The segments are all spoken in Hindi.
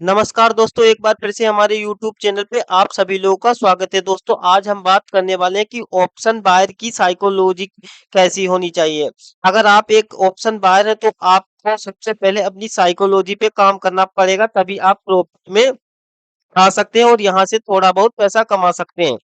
नमस्कार दोस्तों, एक बार फिर से हमारे यूट्यूब चैनल पे आप सभी लोगों का स्वागत है। दोस्तों, आज हम बात करने वाले हैं कि ऑप्शन बायर की साइकोलॉजी कैसी होनी चाहिए। अगर आप एक ऑप्शन बायर हैं तो आपको सबसे पहले अपनी साइकोलॉजी पे काम करना पड़ेगा, तभी आप प्रॉफिट में आ सकते हैं और यहाँ से थोड़ा बहुत पैसा कमा सकते हैं।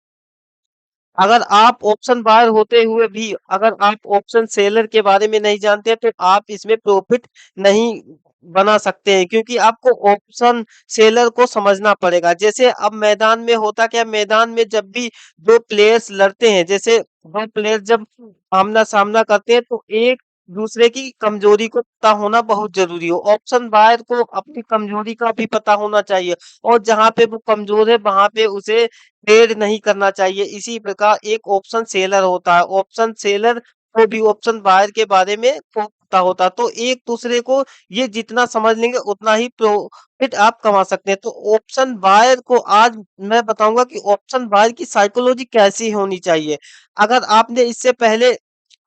अगर आप ऑप्शन बायर होते हुए भी अगर आप ऑप्शन सेलर के बारे में नहीं जानते हैं, तो आप इसमें प्रॉफिट नहीं बना सकते हैं, क्योंकि आपको ऑप्शन सेलर को समझना पड़ेगा। जैसे अब मैदान में होता क्या, मैदान में जब भी दो प्लेयर्स लड़ते हैं, जैसे दो प्लेयर जब आमना सामना करते हैं, तो एक दूसरे की कमजोरी को पता होना बहुत जरूरी हो। ऑप्शन बायर को अपनी कमजोरी का भी पता होना चाहिए, और जहां पे वो कमजोर है वहां पे उसे ट्रेड नहीं करना चाहिए। इसी प्रकार एक ऑप्शन सेलर होता है, ऑप्शन सेलर को भी ऑप्शन बायर के बारे में को पता होता है। तो एक दूसरे को ये जितना समझ लेंगे उतना ही प्रॉफिट आप कमा सकते हैं। तो ऑप्शन बायर को आज मैं बताऊंगा कि ऑप्शन बायर की साइकोलॉजी कैसी होनी चाहिए। अगर आपने इससे पहले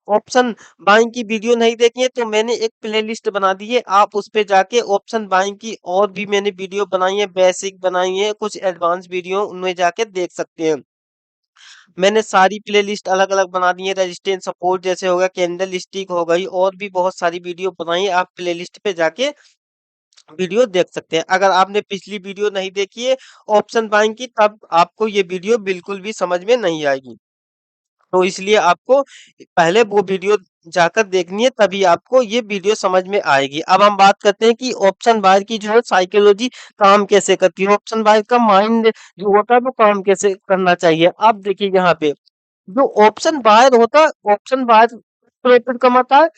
ऑप्शन बाइंग की वीडियो नहीं देखी है, तो मैंने एक प्लेलिस्ट बना दी है, आप उस पे जाके ऑप्शन बाइंग की और भी मैंने वीडियो बनाई है, बेसिक बनाई है, कुछ एडवांस वीडियो उनमें जाके देख सकते हैं। मैंने सारी प्लेलिस्ट अलग अलग बना दी है, रेजिस्टेंस सपोर्ट जैसे हो गया, कैंडल स्टिक हो गई, और भी बहुत सारी वीडियो बनाई है। आप प्लेलिस्ट पे जाके वीडियो देख सकते हैं। अगर आपने पिछली वीडियो नहीं देखी है ऑप्शन बाइंग की, तब आपको ये वीडियो बिल्कुल भी समझ में नहीं आएगी। तो इसलिए आपको पहले वो वीडियो जाकर देखनी है, तभी आपको ये वीडियो समझ में आएगी। अब हम बात करते हैं कि ऑप्शन बायर की जो है साइकोलॉजी काम कैसे करती है, ऑप्शन बायर का माइंड जो होता है वो काम कैसे करना चाहिए। अब देखिए यहाँ पे जो ऑप्शन बायर होता है, ऑप्शन बायर प्रॉफिट कमाता है,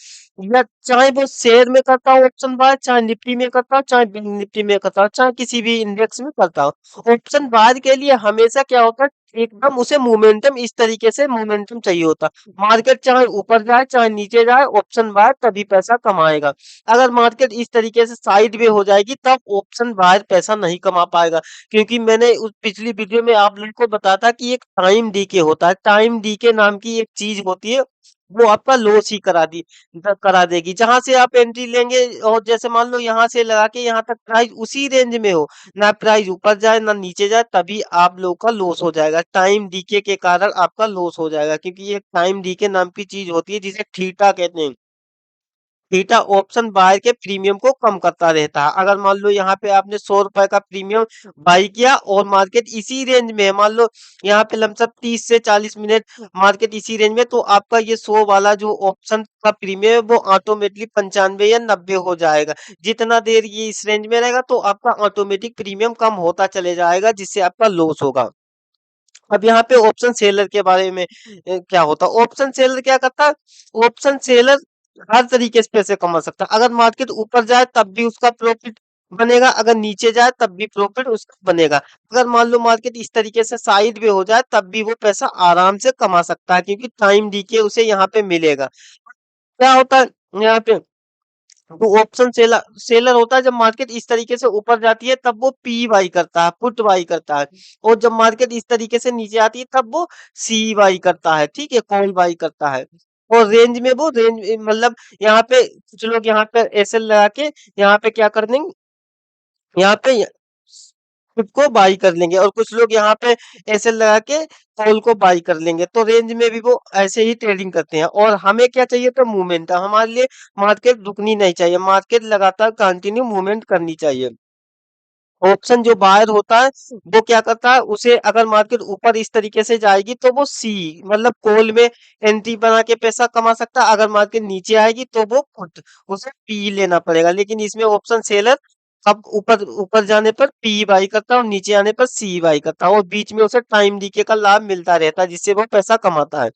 या चाहे वो शेयर में करता हो ऑप्शन बायर, चाहे निफ्टी में करता हो, चाहे बैंक निफ्टी में करता हो, चाहे किसी भी इंडेक्स में करता हो। ऑप्शन बायर के लिए हमेशा क्या होता है, एकदम उसे मोमेंटम, इस तरीके से मोमेंटम चाहिए होता है। मार्केट चाहे ऊपर जाए चाहे नीचे जाए, ऑप्शन बायर तभी पैसा कमाएगा। अगर मार्केट इस तरीके से साइड वे हो जाएगी, तब ऑप्शन बायर पैसा नहीं कमा पाएगा। क्योंकि मैंने उस पिछली वीडियो में आप लोगों को बताया था कि एक टाइम डीके होता है, टाइम डीके नाम की एक चीज होती है, वो आपका लॉस ही करा देगी। जहां से आप एंट्री लेंगे, और जैसे मान लो यहाँ से लगा के यहाँ तक प्राइस उसी रेंज में हो, ना प्राइस ऊपर जाए ना नीचे जाए, तभी आप लोगों का लॉस हो जाएगा। टाइम डीके के कारण आपका लॉस हो जाएगा, क्योंकि ये टाइम डीके नाम की चीज होती है जिसे थीटा कहते हैं। थीटा ऑप्शन बाय के प्रीमियम को कम करता रहता है। अगर मान लो यहाँ पे आपने 100 रुपए का प्रीमियम बाई किया, और मार्केट इसी रेंज में है, मान लो यहाँ पे लमसम 30 से 40 मिनट मार्केट इसी रेंज में, तो आपका ये 100 वाला जो ऑप्शन का प्रीमियम है वो ऑटोमेटिकली 95 या 90 हो जाएगा। जितना देर ये इस रेंज में रहेगा, तो आपका ऑटोमेटिक प्रीमियम कम होता चले जाएगा, जिससे आपका लॉस होगा। अब यहाँ पे ऑप्शन सेलर के बारे में क्या होता है, ऑप्शन सेलर क्या करता है, ऑप्शन सेलर हर तरीके से पैसे कमा सकता है। अगर मार्केट ऊपर जाए तब भी उसका प्रॉफिट बनेगा, अगर नीचे जाए तब भी प्रॉफिट उसका बनेगा। अगर मान लो मार्केट इस तरीके से साइड में हो जाए, तब भी वो पैसा आराम से कमा सकता है, क्योंकि टाइम डीके उसे यहाँ पे मिलेगा। क्या होता है यहाँ पे, वो ऑप्शन सेलर सेलर होता है, जब मार्केट इस तरीके से ऊपर जाती है तब वो पी बाई करता है, पुट बाई करता है। और जब मार्केट इस तरीके से नीचे आती है तब वो सी बाई करता है, ठीक है, कॉल बाई करता है। और रेंज में वो रेंज मतलब यहाँ पे कुछ लोग यहाँ पे एसएल लगा के यहाँ पे क्या कर देंगे, यहाँ पे पुट को बाई कर लेंगे, और कुछ लोग यहाँ पे एसएल लगा के कॉल को बाई कर लेंगे। तो रेंज में भी वो ऐसे ही ट्रेडिंग करते हैं। और हमें क्या चाहिए, तो मूवमेंट हमारे लिए, मार्केट रुकनी नहीं चाहिए, मार्केट लगातार कंटिन्यू मूवमेंट करनी चाहिए। ऑप्शन जो बायर होता है वो क्या करता है, उसे अगर मार्केट ऊपर इस तरीके से जाएगी तो वो सी मतलब कॉल में एंट्री बना के पैसा कमा सकता है। अगर मार्केट नीचे आएगी तो वो पुट, उसे पी लेना पड़ेगा। लेकिन इसमें ऑप्शन सेलर अब ऊपर ऊपर जाने पर पी बाई करता है, और नीचे आने पर सी बाई करता है, और बीच में उसे टाइम डीके का लाभ मिलता रहता है, जिससे वो पैसा कमाता है।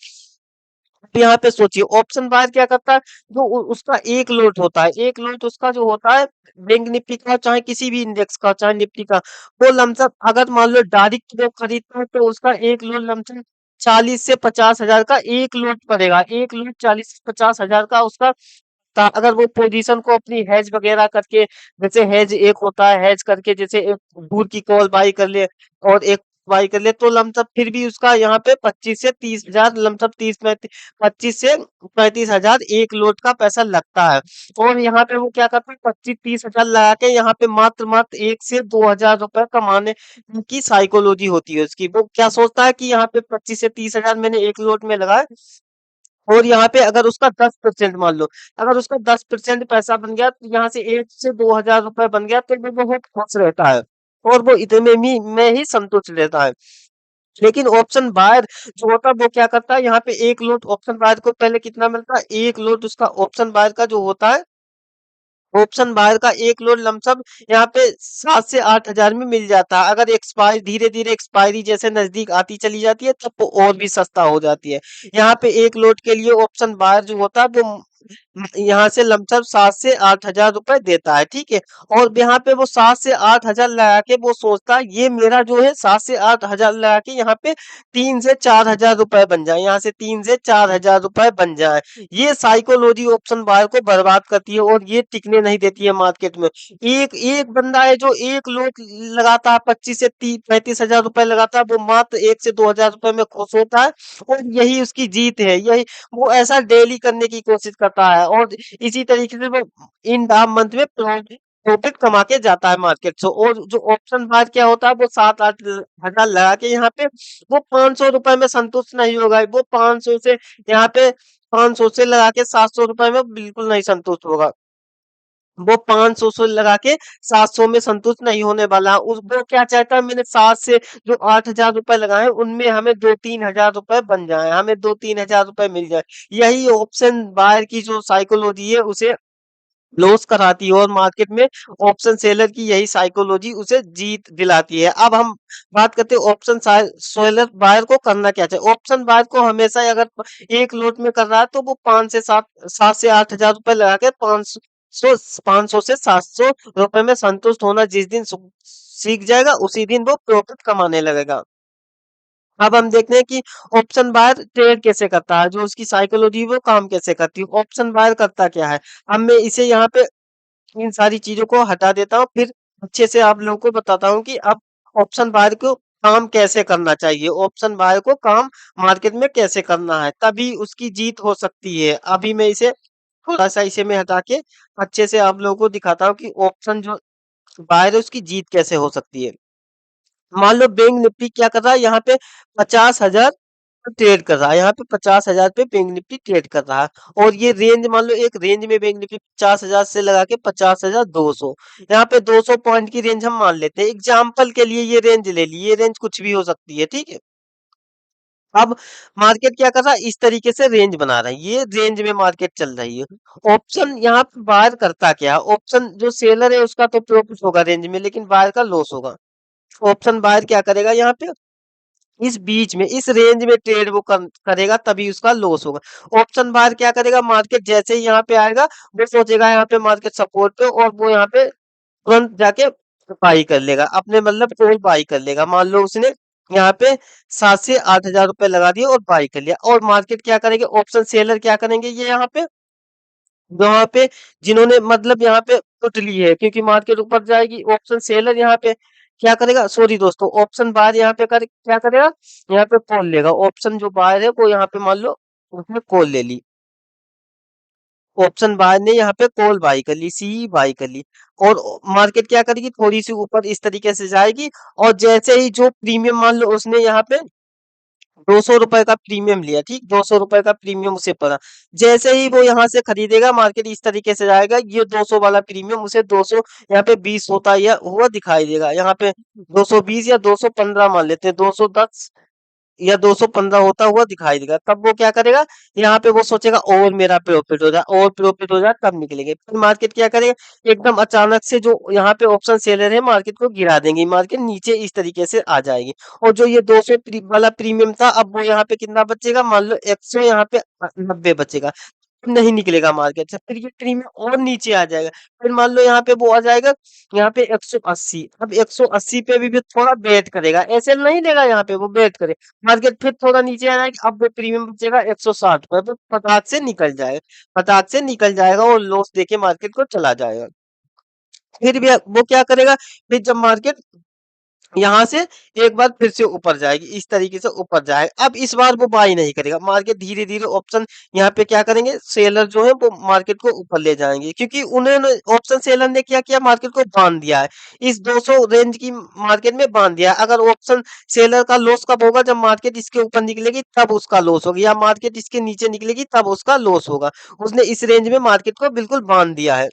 अब यहाँ पे सोचिए ऑप्शन बायर क्या करता है, जो उसका एक लॉट होता है, एक लॉट उसका जो होता है बैंक निफ्टी का, चाहे किसी भी इंडेक्स का, चाहे निफ्टी का, वो लमसम अगर मान लो डायरेक्ट वो खरीदता है, तो उसका एक लॉट लमसम 40 से 50 हजार का एक लॉट पड़ेगा। एक लॉट 40 से 50 हजार का उसका अगर वो पोजीशन को अपनी हेज वगैरह करके, जैसे हेज एक होता है, हेज करके जैसे एक दूर की कॉल बाई कर ले, और एक बाई कर ले तो लमसम फिर भी उसका यहाँ पे 25 से 30 हजार, लमसम 25 से 35 हजार एक लोट का पैसा लगता है। और यहाँ पे वो क्या करते हैं, 25-30 हजार लगा के यहाँ पे मात्र मात्र 1 से 2 हजार रुपए कमाने की साइकोलॉजी होती है उसकी। वो क्या सोचता है कि यहाँ पे 25 से 30 हजार मैंने एक लोट में लगाए, और यहाँ पे अगर उसका 10% मान लो, अगर उसका 10% पैसा बन गया तो यहाँ से 1 से 2 हजार रुपए बन गया तो वो बहुत खुश रहता है, और वो इतने में ही संतुष्ट रहता है। लेकिन ऑप्शन बायर जो होता है वो क्या करता है, यहाँ पे एक लोट ऑप्शन बायर को पहले कितना मिलता है, एक लोट उसका ऑप्शन बायर का जो होता है, ऑप्शन बायर का एक लोड लमसम यहाँ पे 7 से 8 हजार में मिल जाता है। अगर एक्सपायर धीरे धीरे एक्सपायरी जैसे नजदीक आती चली जाती है तब वो और भी सस्ता हो जाती है। यहाँ पे एक लोड के लिए ऑप्शन बायर जो होता है वो यहाँ से लमसम 7 से 8 हजार रुपए देता है, ठीक है। और यहाँ पे वो 7 से 8 हजार लगा के वो सोचता है ये मेरा जो है 7 से 8 हजार लगा के यहाँ पे 3 से 4 हजार रुपए बन जाए, यहाँ से 3 से 4 हजार रुपए बन जाए। ये साइकोलॉजी ऑप्शन बायर को बर्बाद करती है और ये टिकने नहीं देती है मार्केट में। एक एक बंदा है जो एक लोट लगाता है, 25 से 35 हजार रुपए लगाता है, वो मात्र 1 से 2 हजार रुपए में खुश होता है, और यही उसकी जीत है। यही वो ऐसा डेली करने की कोशिश करता है, और इसी तरीके से वो इन मंथ में प्रॉफिट कमा के जाता है मार्केट से। और जो ऑप्शन बार क्या होता है, वो 7-8 हजार लगा के यहाँ पे वो 500 रुपए में संतुष्ट नहीं होगा, वो 500 से यहाँ पे 500 से लगा के 700 रुपए में बिल्कुल नहीं संतुष्ट होगा। वो 500 से लगा के 700 में संतुष्ट नहीं होने वाला। उस वो क्या चाहता है, मैंने 7 से जो 8 हजार रुपए लगाए उनमें हमें 2-3 हजार रुपए बन जाए, हमें 2-3 हजार रुपए मिल जाए। यही ऑप्शन बायर की जो साइकोलॉजी है उसे लॉस कराती है, और मार्केट में ऑप्शन सेलर की यही साइकोलॉजी उसे जीत दिलाती है। अब हम बात करते हैं ऑप्शन सेलर बायर को करना क्या चाहिए। ऑप्शन बायर को हमेशा ही अगर एक लोट में कर रहा है तो वो 5 से 7, 7 से 8 हजार रुपए लगा के 500 से 700 रुपए में संतुष्ट होना जिस दिन सीख जाएगा उसी दिन वो प्रॉफिट कमाने लगेगा। अब हम देखते हैं कि ऑप्शन बायर ट्रेड कैसे करता है, जो उसकी साइकोलॉजी वो काम कैसे करती है। ऑप्शन बायर करता क्या है, अब मैं इसे यहाँ पे इन सारी चीजों को हटा देता हूँ, फिर अच्छे से आप लोगों को बताता हूँ कि अब ऑप्शन बायर को काम कैसे करना चाहिए, ऑप्शन बायर को काम मार्केट में कैसे करना है, तभी उसकी जीत हो सकती है। अभी मैं इसे थोड़ा सा इसे मैं हटा के अच्छे से आप लोगों को दिखाता हूँ कि ऑप्शन जो बायर है उसकी जीत कैसे हो सकती है। मान लो बैंक निफ्टी क्या कर रहा है, यहाँ पे 50 हजार ट्रेड कर रहा है, यहाँ पे 50 हजार पे बैंक निफ्टी ट्रेड कर रहा है, और ये रेंज मान लो एक रेंज में बैंक निफ्टी 50 हजार से लगा के 50 हजार 200, यहाँ पे 200 पॉइंट की रेंज हम मान लेते हैं एग्जाम्पल के लिए, ये रेंज ले ली, ये रेंज कुछ भी हो सकती है, ठीक है। अब मार्केट क्या कर रहा है, इस तरीके से रेंज बना रहा है, ये रेंज में मार्केट चल रही है। ऑप्शन यहाँ पे बायर करता क्या है, ऑप्शन जो सेलर है उसका तो प्रॉफिट होगा रेंज में, लेकिन बायर का लॉस होगा। ऑप्शन बायर क्या करेगा, यहाँ पे इस बीच में इस रेंज में ट्रेड वो करेगा तभी उसका लॉस होगा। ऑप्शन बायर क्या करेगा, मार्केट जैसे ही यहाँ पे आएगा वो सोचेगा यहाँ पे मार्केट सपोर्ट पे, और वो यहाँ पे तुरंत जाके बाई कर लेगा, अपने मतलब कॉल बाई कर लेगा। मान लो उसने यहाँ पे 7 से 8 हजार रुपए लगा दिए और बाई कर लिया, और मार्केट क्या करेंगे, ऑप्शन सेलर क्या करेंगे, ये यहाँ पे वहां पे जिन्होंने मतलब यहाँ पे पुट ली है क्योंकि मार्केट ऊपर जाएगी, ऑप्शन सेलर यहाँ पे क्या करेगा, सॉरी दोस्तों, ऑप्शन बायर यहाँ पे क्या करेगा, यहाँ पे कॉल लेगा। ऑप्शन जो बायर है वो यहाँ पे मान लो उसने कॉल ले ली, ऑप्शन बायर ने यहाँ पे कॉल बाई कर ली, सी बाई कर ली, और मार्केट क्या करेगी, थोड़ी सी ऊपर इस तरीके से जाएगी, और जैसे ही जो प्रीमियम मान लो उसने यहाँ पे 200 रुपए का प्रीमियम लिया, ठीक, 200 रुपए का प्रीमियम उसे पड़ा, जैसे ही वो यहाँ से खरीदेगा मार्केट इस तरीके से जाएगा, ये 200 वाला प्रीमियम उसे 200 यहाँ पे 20 होता या हुआ दिखाई देगा, यहाँ पे 220 या 215 मान लेते हैं, 210 या 215 होता हुआ दिखाई देगा। तब वो क्या करेगा, यहाँ पे वो सोचेगा और मेरा प्रॉफिट हो जाए, और प्रॉफिट हो जाए तब निकलेंगे। फिर मार्केट क्या करेगा, एकदम अचानक से जो यहाँ पे ऑप्शन सेलर है मार्केट को गिरा देंगे, मार्केट नीचे इस तरीके से आ जाएगी, और जो ये 200 वाला प्रीमियम था अब वो यहाँ पे कितना बचेगा, मान लो 100 यहाँ पे 90 बचेगा, नहीं निकलेगा मार्केट से, फिर ये ट्री में और नीचे आ जाएगा। फिर मान लो यहाँ पे वो आ जाएगा यहाँ पे 180, अब 180 पे भी थोड़ा वेट करेगा, ऐसे नहीं देगा, यहाँ पे वो वेट करे, मार्केट फिर थोड़ा नीचे आ जाएगा, अब वो प्रीमियम बचेगा 160 पे, वो फटाक से निकल जाएगा, फटाक से निकल जाएगा और लॉस देके मार्केट को चला जाएगा। फिर भी वो क्या करेगा, फिर जब मार्केट यहाँ से एक बार फिर से ऊपर जाएगी, इस तरीके से ऊपर जाएगा। अब इस बार वो बाई नहीं करेगा, मार्केट धीरे-धीरे ऑप्शन यहाँ पे क्या करेंगे, सेलर जो है वो मार्केट को ऊपर ले जाएँगे, क्योंकि उन्होंने ऑप्शन सेलर ने क्या किया, मार्केट को बाँध दिया है। इस 200 रेंज की मार्केट में बाँध दिया है। अगर ऑप्शन सेलर का लॉस कब होगा, जब मार्केट इसके ऊपर निकलेगी तब उसका लॉस होगा, या मार्केट इसके नीचे निकलेगी तब उसका लॉस होगा। उसने इस रेंज में मार्केट को बिल्कुल बाँध दिया है।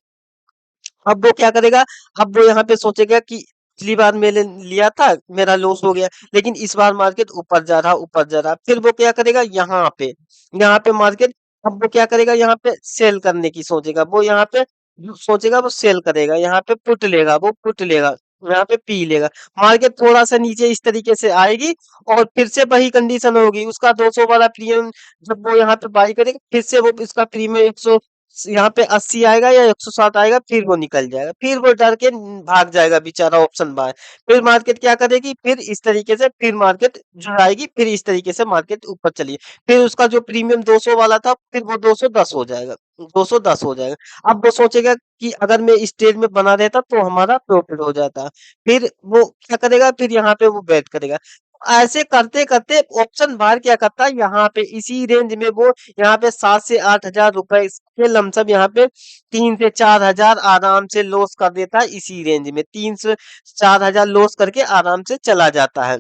अब वो क्या करेगा, अब वो यहाँ पे सोचेगा कि पिछली बार मैंने लिया था, मेरा लॉस हो गया, लेकिन इस बार मार्केट ऊपर जा रहा, ऊपर जा रहा। फिर वो क्या करेगा, यहाँ पे मार्केट, अब वो क्या करेगा, यहाँ पे सेल करने की सोचेगा। वो यहाँ पे जो सोचेगा वो सेल करेगा, यहाँ पे पुट लेगा, वो पुट लेगा, यहाँ पे पी लेगा। मार्केट थोड़ा सा नीचे इस तरीके से आएगी और फिर से वही कंडीशन होगी, उसका 200 वाला प्रीमियम जब वो यहाँ पे बाई करेगा, फिर से वो इसका प्रीमियम 100 यहाँ पे 80 आएगा या 107 आएगा, फिर वो निकल जाएगा, फिर वो डर के भाग जाएगा बेचारा ऑप्शन बाय। फिर मार्केट क्या करेगी, फिर इस तरीके से फिर मार्केट जुड़ाएगी, फिर इस तरीके से मार्केट ऊपर चली, फिर उसका जो प्रीमियम 200 वाला था फिर वो 210 हो जाएगा, 210 हो जाएगा। अब वो सोचेगा कि अगर मैं इस ट्रेड में बना रहता तो हमारा प्रॉफिट हो जाता, फिर वो क्या करेगा, फिर यहाँ पे वो बेट करेगा। ऐसे करते करते ऑप्शन बाहर क्या करता है, यहाँ पे इसी रेंज में वो यहाँ पे 7 से 8 हजार रुपए के लमसम यहाँ पे 3 से 4 हजार आराम से लॉस कर देता है, इसी रेंज में 3 से 4 हजार लॉस करके आराम से चला जाता है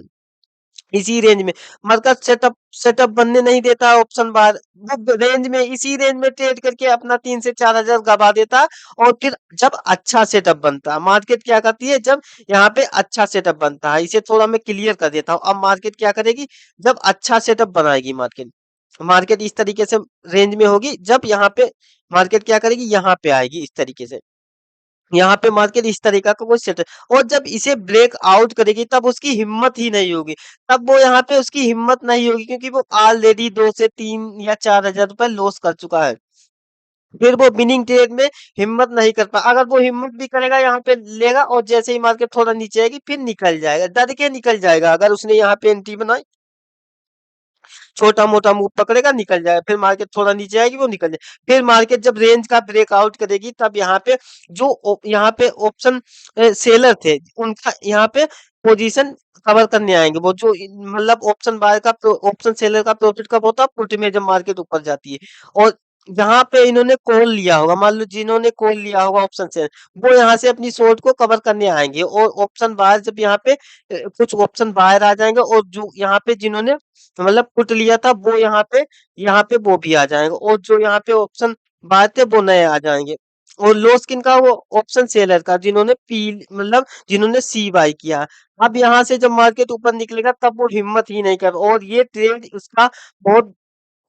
इसी रेंज में। मतलब सेटअप बनने नहीं देता ऑप्शन बार, वो रेंज में इसी रेंज में ट्रेड करके अपना 3 से 4 हजार गवा देता। और फिर जब अच्छा सेटअप बनता है, मार्केट क्या करती है, जब यहाँ पे अच्छा सेटअप बनता है, इसे थोड़ा मैं क्लियर कर देता हूँ। अब मार्केट क्या करेगी, जब अच्छा सेटअप बनाएगी मार्केट, मार्केट इस तरीके से रेंज में होगी, जब यहाँ पे मार्केट क्या करेगी, यहाँ पे आएगी इस तरीके से, यहाँ पे मार्केट इस तरीका का कोई सेट, और जब इसे ब्रेक आउट करेगी तब उसकी हिम्मत ही नहीं होगी, तब वो यहाँ पे उसकी हिम्मत नहीं होगी, क्योंकि वो ऑलरेडी 2 से 3 या 4 हजार रुपए लॉस कर चुका है। फिर वो विनिंग ट्रेड में हिम्मत नहीं कर पा, अगर वो हिम्मत भी करेगा यहाँ पे लेगा, और जैसे ही मार्केट थोड़ा नीचे आएगी फिर निकल जाएगा, डर के निकल जाएगा। अगर उसने यहाँ पे एंट्री बनाई, छोटा मोटा मूव पकड़ेगा, निकल जाएगा, फिर मार्केट थोड़ा नीचे आएगी, वो निकल जाए। फिर मार्केट जब रेंज का ब्रेकआउट करेगी तब यहाँ पे यहाँ पे ऑप्शन सेलर थे, उनका यहाँ पे पोजीशन कवर करने आएंगे, वो जो मतलब ऑप्शन बाय का ऑप्शन सेलर का प्रॉफिट कब होता है, पुट में जब मार्केट ऊपर जाती है। और यहाँ पे इन्होंने कॉल लिया होगा, मान लो जिन्होंने कॉल लिया होगा ऑप्शन से, वो यहाँ से अपनी शॉर्ट को कवर करने आएंगे, और ऑप्शन बायर जब यहाँ पे कुछ ऑप्शन बाहर आ जाएंगे, और जो यहाँ पे जिन्होंने मतलब पुट लिया था वो यहाँ पे वो भी आ जाएंगे, और जो यहाँ पे ऑप्शन बाय थे वो नए आ जाएंगे। और लॉस किनका, वो ऑप्शन सेलर का, जिन्होंने पी मतलब जिन्होंने सी बाय किया। अब यहाँ से जब मार्केट ऊपर निकलेगा तब वो हिम्मत ही नहीं कर, और ये ट्रेड उसका बहुत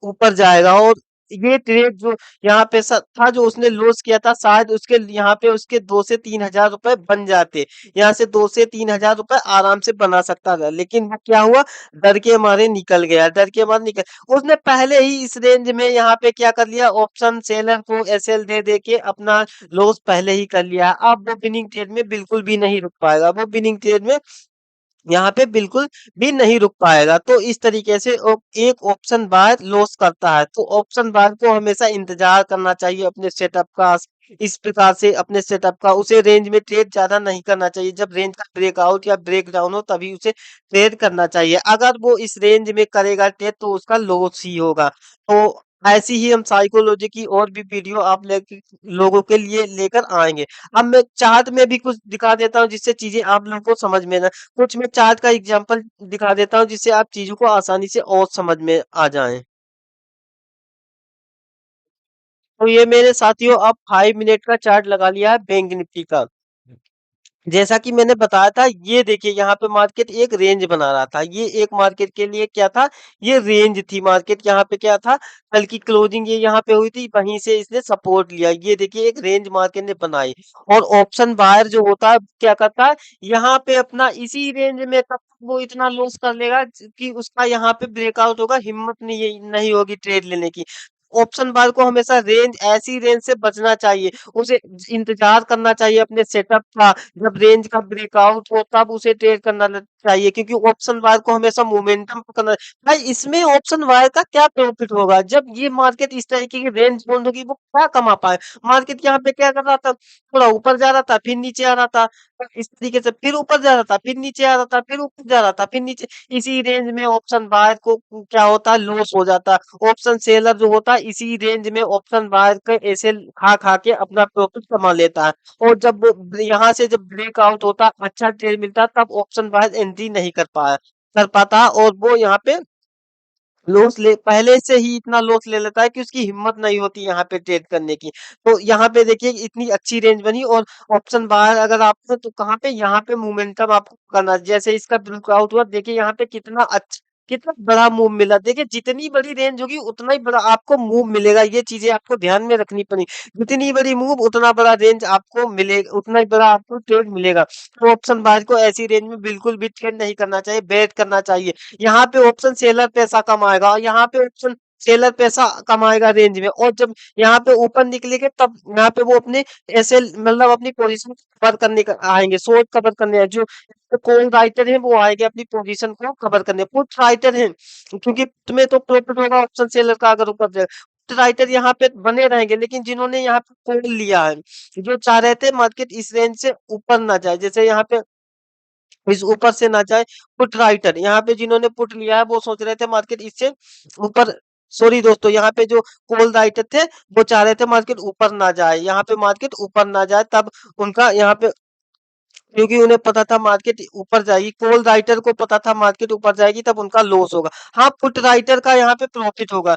ऊपर जाएगा, और ये ट्रेड जो यहाँ पे था, जो उसने लॉस किया था, शायद उसके यहाँ पे उसके 2 से 3 हजार रुपए बन जाते, यहाँ से 2 से 3 हजार रुपए आराम से बना सकता था, लेकिन वो क्या हुआ, डर के मारे निकल गया, डर के मारे निकल, उसने पहले ही इस रेंज में यहाँ पे क्या कर लिया, ऑप्शन सेलर को एसएल दे दे के अपना लॉस पहले ही कर लिया। अब वो विनिंग ट्रेड में बिल्कुल भी नहीं रुक पाएगा, वो विनिंग ट्रेड में यहाँ पे बिल्कुल भी नहीं रुक पाएगा। तो इस तरीके से एक ऑप्शन बाय लॉस करता है, तो ऑप्शन बाय को हमेशा इंतजार करना चाहिए अपने सेटअप का, इस प्रकार से अपने सेटअप का, उसे रेंज में ट्रेड ज्यादा नहीं करना चाहिए, जब रेंज का ब्रेकआउट या ब्रेक डाउन हो तभी उसे ट्रेड करना चाहिए। अगर वो इस रेंज में करेगा ट्रेड तो उसका लॉस ही होगा। तो ऐसी ही हम साइकोलॉजी की और भी वीडियो आप लोगों के लिए लेकर आएंगे। अब मैं चार्ट में भी कुछ दिखा देता हूँ, जिससे चीजें आप लोगों को समझ में ना, कुछ मैं चार्ट का एग्जांपल दिखा देता हूँ, जिससे आप चीजों को आसानी से और समझ में आ जाए। तो ये मेरे साथियों, अब 5 मिनट का चार्ट लगा लिया है बैंक निफ्टी का। जैसा कि मैंने बताया था, ये देखिए यहाँ पे मार्केट एक रेंज बना रहा था, ये एक मार्केट के लिए क्या था, ये रेंज थी। मार्केट यहाँ पे क्या था, कल की क्लोजिंग ये यहाँ पे हुई थी, वहीं से इसने सपोर्ट लिया, ये देखिए एक रेंज मार्केट ने बनाई। और ऑप्शन बायर जो होता है क्या करता है, यहाँ पे अपना इसी रेंज में तब तक वो इतना लॉस कर लेगा कि उसका यहाँ पे ब्रेकआउट होगा, हिम्मत नहीं नहीं होगी ट्रेड लेने की। ऑप्शन बार को हमेशा रेंज, ऐसी रेंज से बचना चाहिए, उसे इंतजार करना चाहिए अपने सेटअप का, जब रेंज का ब्रेकआउट हो तब उसे ट्रेड करना चाहिए क्योंकि ऑप्शन बायर को हमेशा मोमेंटम पकड़ना भाई इसमें ऑप्शन बायर का क्या प्रॉफिट होगा जब ये मार्केट इस तरीके की रेंज बॉन्ड होगी वो क्या कमा पाए मार्केट यहाँ पे क्या कर रहा था थोड़ा ऊपर जा रहा था फिर नीचे आ रहा था इस तरीके से फिर ऊपर जा रहा था फिर नीचे आ रहा था फिर ऊपर जा रहा था फिर नीचे इसी रेंज में ऑप्शन बायर को क्या होता है लॉस हो जाता है ऑप्शन सेलर जो होता है इसी रेंज में ऑप्शन बायर के ऐसे खा खा के अपना प्रॉफिट कमा लेता है और जब यहाँ से जब ब्रेकआउट होता है अच्छा ट्रेड मिलता है तब ऑप्शन बायर एंट्री नहीं कर पाता और वो यहाँ पे लॉस ले पहले से ही इतना लॉस ले लेता है कि उसकी हिम्मत नहीं होती यहाँ पे ट्रेड करने की तो यहाँ पे देखिए इतनी अच्छी रेंज बनी और ऑप्शन बाहर अगर आपको तो कहाँ पे यहाँ पे मोमेंटम आपको करना जैसे इसका ब्रेकआउट हुआ देखिए यहाँ पे कितना अच्छा कितना बड़ा मूव मिला देखिए जितनी बड़ी रेंज होगी उतना ही बड़ा आपको मूव मिलेगा ये चीजें आपको ध्यान में रखनी पड़ी जितनी बड़ी मूव उतना बड़ा रेंज आपको मिलेगा उतना ही बड़ा आपको ट्रेड मिलेगा तो ऑप्शन बाहर को ऐसी रेंज में बिल्कुल भी ट्रेड नहीं करना चाहिए बेट करना चाहिए यहाँ पे ऑप्शन सेलर पैसा कमाएगा और यहाँ पे ऑप्शन सेलर पैसा कमाएगा रेंज में और जब यहाँ पे ऊपर निकलेंगे तब यहाँ पे वो अपने ऐसे मतलब अपनी पोजीशन कवर करने आएंगे शॉर्ट कवर करने जो कॉल राइटर है वो आएंगे अपनी पोजीशन को कवर करने पुट राइटर है क्योंकि तुम्हें तो प्रॉफिट होगा ऑप्शन सेलर का अगर ऊपर जाए पुट राइटर यहाँ पे बने रहेंगे लेकिन जिन्होंने यहाँ पे कॉल लिया है जो चाह रहे थे मार्केट इस रेंज से ऊपर ना जाए जैसे यहाँ पे इस ऊपर से ना जाए पुट राइटर यहाँ पे जिन्होंने पुट लिया है वो सोच रहे थे मार्केट इससे ऊपर सॉरी दोस्तों यहाँ पे जो कॉल राइटर थे वो चाह रहे थे मार्केट ऊपर ना जाए यहाँ पे मार्केट ऊपर ना जाए तब उनका यहाँ पे क्योंकि उन्हें पता था मार्केट ऊपर जाएगी कॉल राइटर को पता था मार्केट ऊपर जाएगी तब उनका लॉस होगा हाँ पुट राइटर का यहाँ पे प्रॉफिट होगा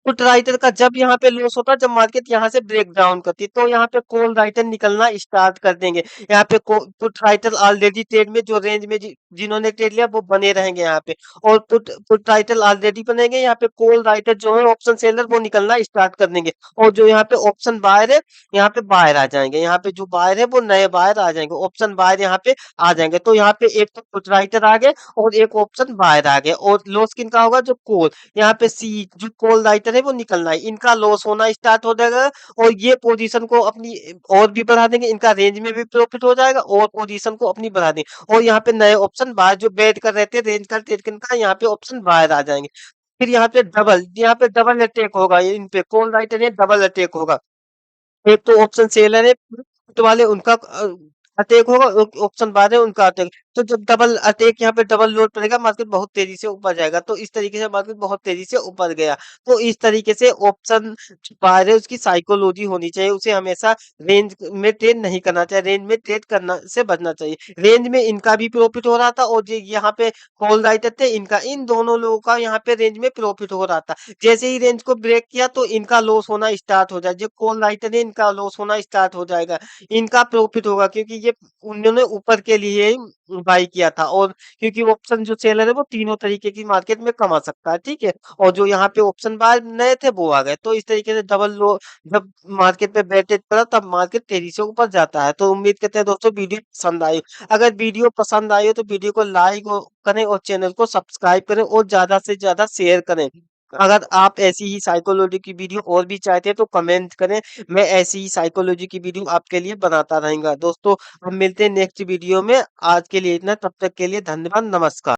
पुट राइटर का जब यहाँ पे लॉस होता है जब मार्केट यहाँ से ब्रेक डाउन करती है तो यहाँ पे कॉल राइटर निकलना स्टार्ट कर देंगे यहाँ पे पुट राइटर ऑलरेडी ट्रेड में जो रेंज में जिन्होंने ट्रेड लिया वो बने रहेंगे यहाँ पे और पुट पुट राइटर ऑलरेडी बनेंगे यहाँ पे कॉल राइटर जो है ऑप्शन सेलर वो निकलना स्टार्ट कर देंगे और जो यहाँ पे ऑप्शन बायर है यहाँ पे बायर आ जाएंगे यहाँ पे जो बायर है वो नए बायर आ जाएंगे ऑप्शन बायर यहाँ पे आ जाएंगे तो यहाँ पे एक तो पुट राइटर आ गए और एक ऑप्शन बायर आ गए और लॉस किनका होगा जो कॉल यहाँ पे सी जो कॉल राइटर है वो निकलना है इनका लॉस होना स्टार्ट हो जाएगा और ये पोजीशन को अपनी और भी बढ़ा देंगे इनका रेंज में भी प्रॉफिट हो जाएगा और पोजीशन को अपनी बढ़ा देंगे और यहाँ पे नए ऑप्शन बाहर जो बैठ कर रहते हैं रेंज का ट्रेड का यहाँ पे ऑप्शन बाहर आ जाएंगे फिर यहाँ पे डबल अटैक होगा इन पे कॉल राइटर है डबल अटैक होगा एक तो ऑप्शन सेलर है put वाले उनका अटैक होगा ऑप्शन बायर है उनका अटैक तो जब डबल अटैक यहाँ पे डबल लोड पड़ेगा मार्केट बहुत तेजी से ऊपर जाएगा तो इस तरीके से मार्केट बहुत तेजी से ऊपर गया तो इस तरीके से ऑप्शन बायर है उसकी साइकोलॉजी होनी चाहिए उसे हमेशा रेंज में ट्रेड नहीं करना चाहिए रेंज में ट्रेड करना से बचना चाहिए रेंज में इनका भी प्रॉफिट हो रहा था और जो यहाँ पे कॉल राइटर थे इनका इन दोनों लोगों का यहाँ पे रेंज में प्रॉफिट हो रहा था जैसे ही रेंज को ब्रेक किया तो इनका लॉस होना स्टार्ट हो जाए जो कॉल राइटर है इनका लॉस होना स्टार्ट हो जाएगा इनका प्रॉफिट होगा क्योंकि ये उन्होंने ऊपर के लिए ही बाई किया था और क्योंकि ऑप्शन जो सेलर है वो तीनों तरीके की मार्केट में कमा सकता है ठीक है और जो यहाँ पे ऑप्शन बायर नए थे वो आ गए तो इस तरीके से डबल लो जब मार्केट पे वेटेज पड़ा तब मार्केट तेजी से ऊपर जाता है तो उम्मीद करते हैं दोस्तों वीडियो पसंद आई अगर वीडियो पसंद आई हो तो वीडियो को लाइक करें और चैनल को सब्सक्राइब करें और ज्यादा से ज्यादा शेयर करें अगर आप ऐसी ही साइकोलॉजी की वीडियो और भी चाहते हैं तो कमेंट करें मैं ऐसी ही साइकोलॉजी की वीडियो आपके लिए बनाता रहूंगा दोस्तों हम मिलते हैं नेक्स्ट वीडियो में आज के लिए इतना तब तक के लिए धन्यवाद नमस्कार